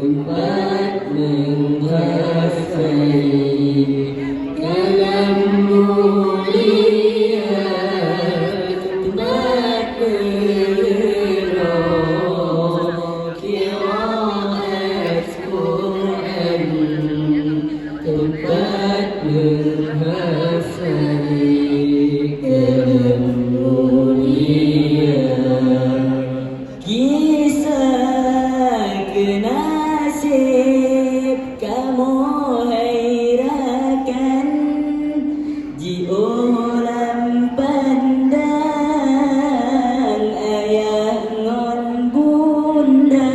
tempat menghafal kalam mulia, tempat berroh qiraat Quran, tempat menghafal kalam mulia. Kisah kenasib kamu hairakan di ulam pandan ayah ngon bunda.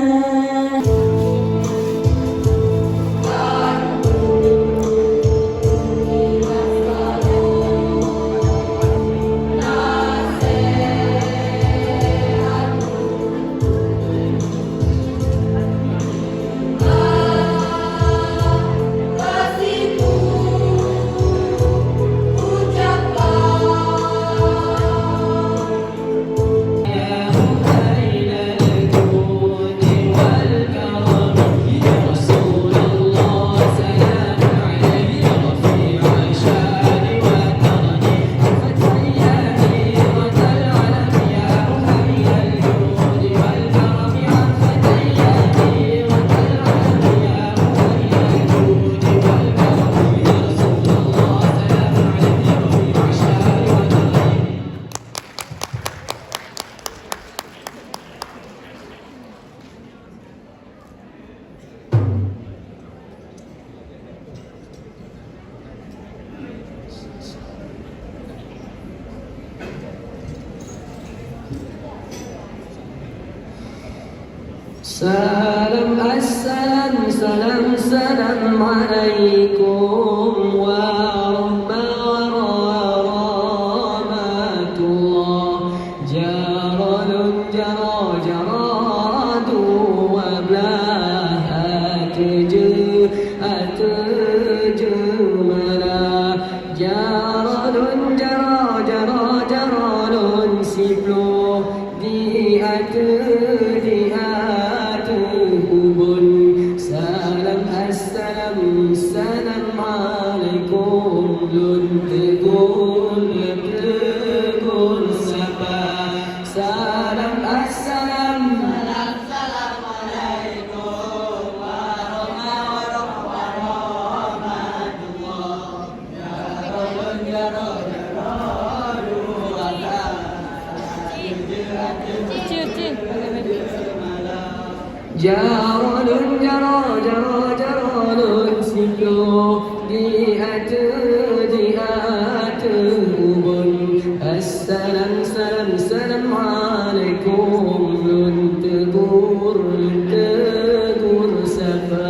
Salam assalam salam salam alaikum warahmatullah. Jaralun jara jaradu wa blahat atjumala. Jaralun jara jara jaralun siblu diat salam assalam salam alaikum lun tegur sapa. Salam assalam salam salam alaikum warahmatullah. Jaralun jara jaradu jaralun jara jara jaralun siblu diat ubun. Assalam salam salam alaikum lun tegur sapa.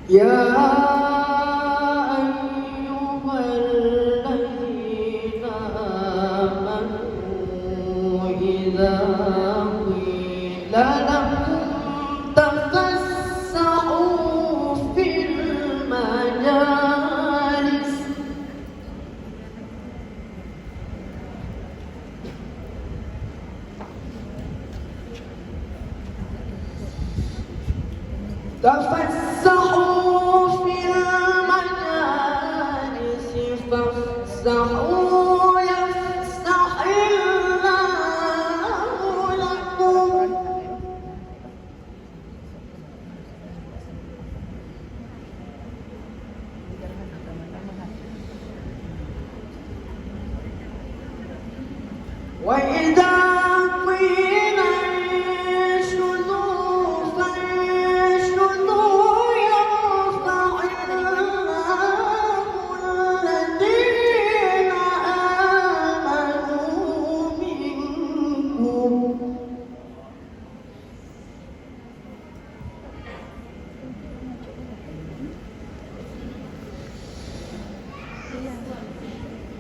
يا أيها الذين آمنوا إذا قيل لكم تفسحوا في المجالس تفسحوا في المجالس فافسحوا يفسح الله لكم وإذا قيل انشزوا فانشزوا يرفع الله الذين آمنوا منكم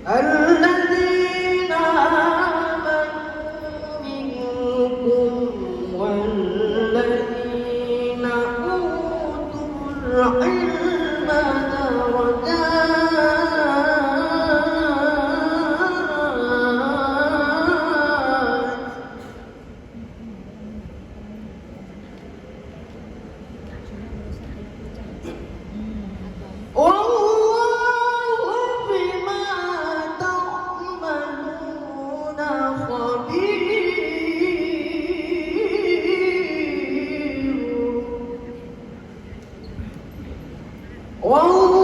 الذين آمنوا منكم والذين أوتوا العلم درجات والله بما تعملون خبير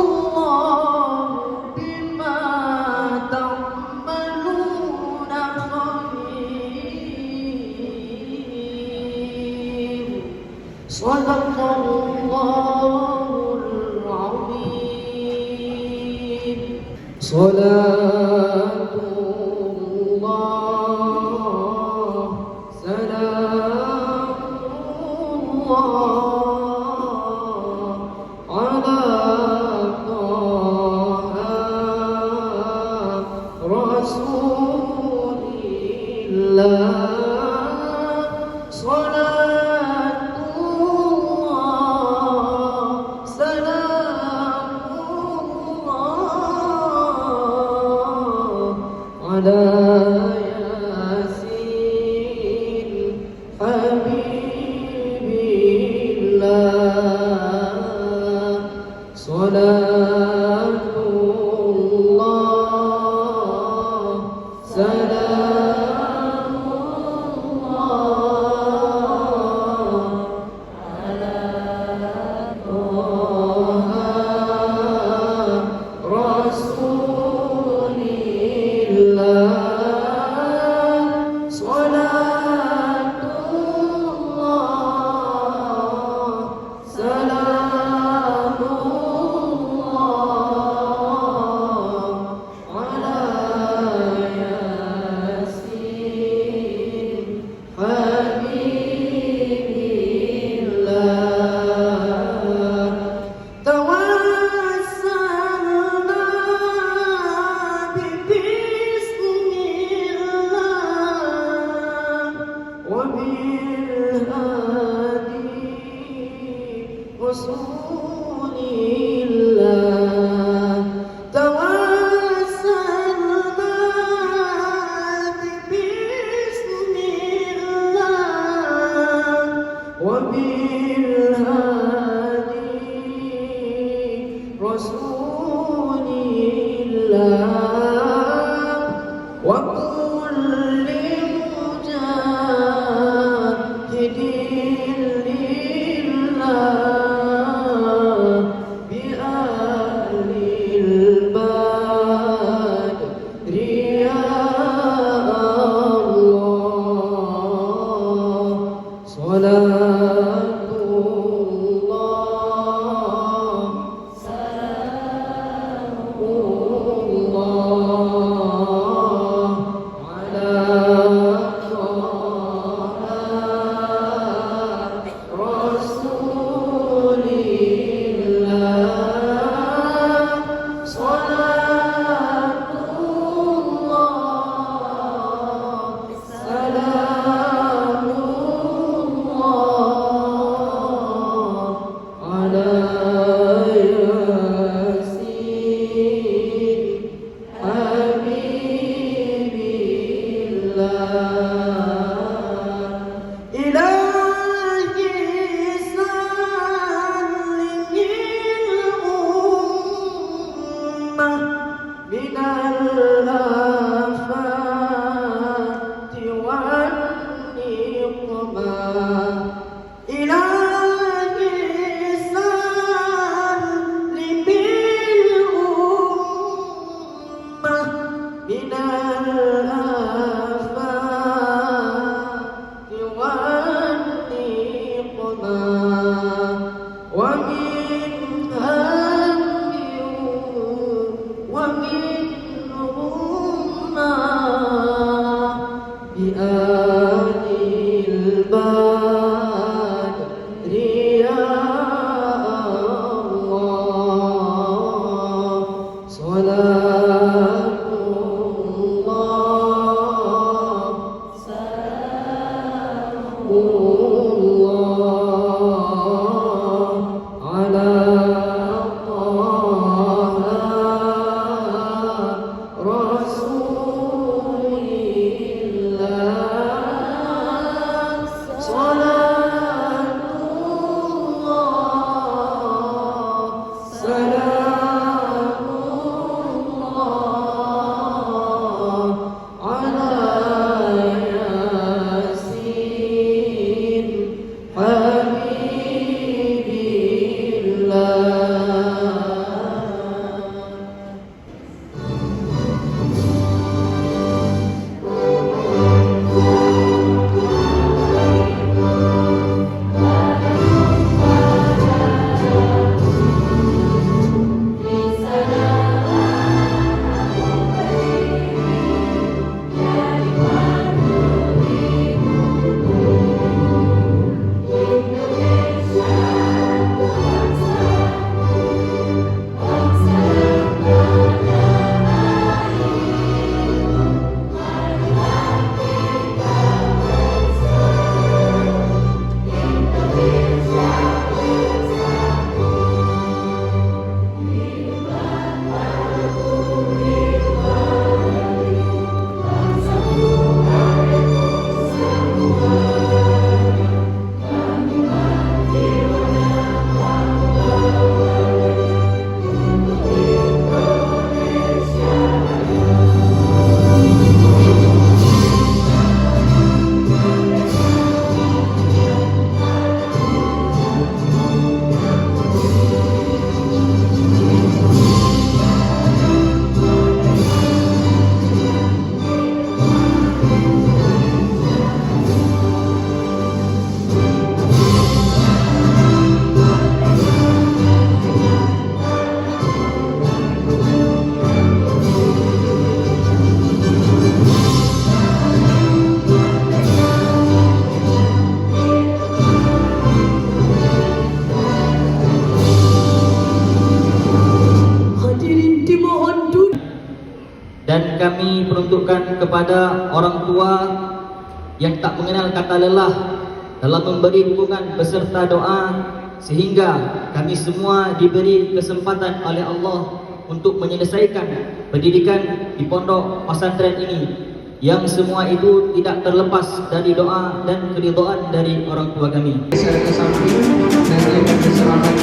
والله بما تعملون خبير صدق الله العظيم صلاة الله سلام الله على طه رسول الله صلاة الله سلام الله على ياسين حبيب الله صلاة الله سلام الله على طه رسول الله صلاة الله سلام الله على ياسين حبيب الله توسلنا ببسم الله وبالهادي رسول الله توسلنا ببسم الله وبالهادي رسول الله وكل مجاهد لله على ياسين حبيب الله إلهي سلم الأمة من الآفات والنقمة إلهي سلم الأمة من الآفات والنقمة ومن هم ومن غمة بآل البدر يا الله صلاة الله سلام الله على طه رسول الله صلاة الله سلام الله على ياسين حبيب الله. Dan kami peruntukkan kepada orang tua yang tak mengenal kata lelah dalam memberi dukungan beserta doa, sehingga kami semua diberi kesempatan oleh Allah untuk menyelesaikan pendidikan di pondok pesantren ini, yang semua itu tidak terlepas dari doa dan keridhaan dari orang tua kami. Saya kesamping dan yang diserahkan